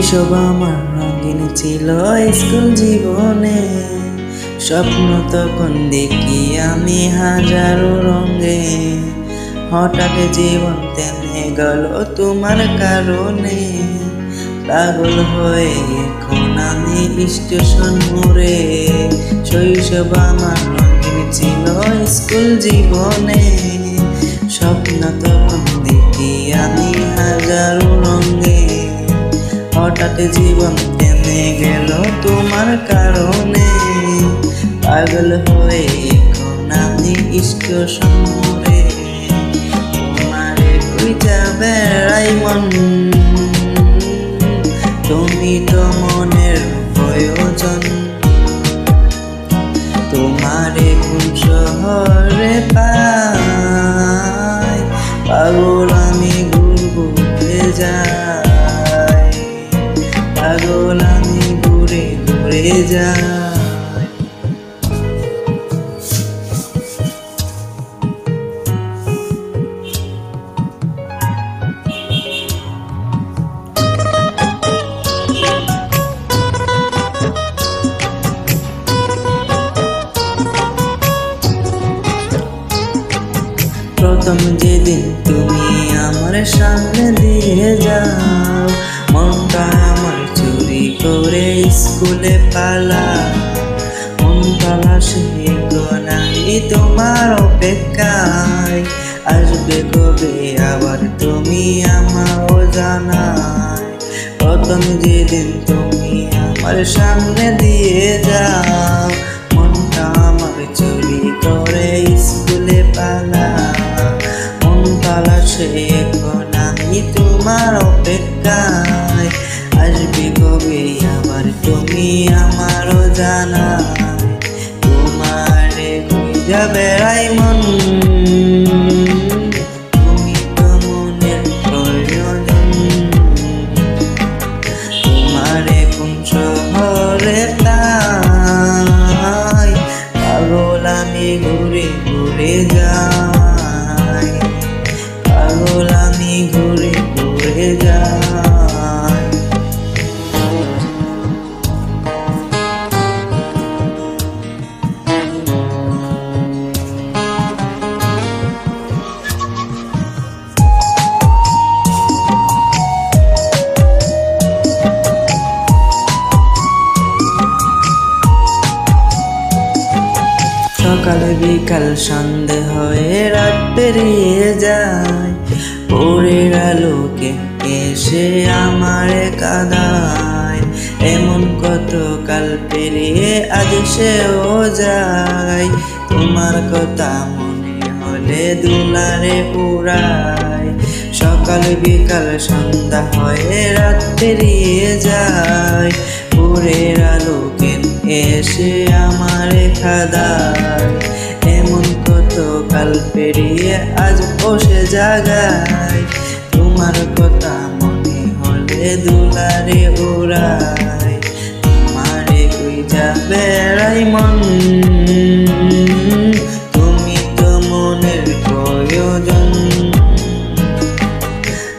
শৈশব আমার রঙিন ছিল স্কুল জীবনে, স্বপ্ন তখন দেখি আমি হাজারো রঙে। হঠাৎ জীবন থেমে গেল তোমার কারণে, পাগল হয়ে এখন আমি স্টেশন মোড়ে। শৈশব আমার রঙিন ছিল স্কুল জীবনে, স্বপ্ন তখন দেখি আমি হাজারো রঙে। হঠাৎ জীবন থেমে গেল তোমার কারণে, পাগল হয়ে এখন আমি স্টেশন মোড়ে। তোমারে খুঁজা বেড়াই মন, তুমি তো মনের প্রয়োজন। তোমারে কোন শহরে পাই, পাগল আমি ঘুরে যাই, পাগল আমি ঘুরে ঘুরে যাই। প্রথম যেদিন তুমি আমার সামনে দিয়ে যাও, মনটা আমার চুরি করে স্কুলে পালা। মনটা লাশে আমি তোমার অপেক্ষায়, আসবে কবে আবার তুমি আমারও জানাই। প্রথম যেদিন তুমি আমার সামনে দিয়ে যাও, মনটা আমার চুরি করে স্কুলে পালা। এখন আমি তোমার অপেক্ষায়, আসবে কবে আবার তুমি আমারও জানাই। তোমারে খুঁজা বেড়াই মন, তুমি তো মনের প্রয়োজন। তোমারে কোন শহরে পাই, পাগল আমি ঘুরে ঘুরে যাই, পাগল আমি ঘুরে ঘুরে যাই। সকাল বিকাল সন্ধে হয়ে রাত পেরিয়ে যায়, ভোরের আলোকে এসে আমারে কাঁদায়। এমন কত কাল পেরিয়ে আজ সেও যায়, তোমার কথা মনে হলে দুলারে উড়ায়। সকাল বিকাল সন্ধ্যা হয়ে রাত পেরিয়ে যায়, ভোরের আলোকে এসে আমারে কাঁদায়। এমন কত কাল পেরিয়ে আজ বসে জাগায়, তোমার কথা মনে হলে দুলারে উড়ায়। তোমারে খুঁজা বেড়াই মন, তুমি তো মনের প্রয়োজন।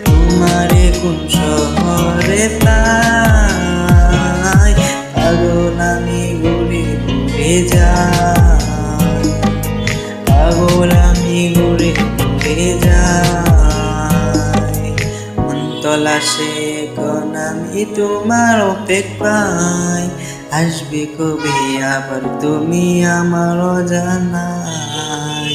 তোমারে কোন শহরে পাই, পাগল আমি ঘুরে ঘুরে যাই, পাগল আমি ঘুরে ঘুরে যাই। মন তলাশে এখন আমি তোমার অপেক্ষায়, আসবে কবে আবার তুমি আমারও জানাই।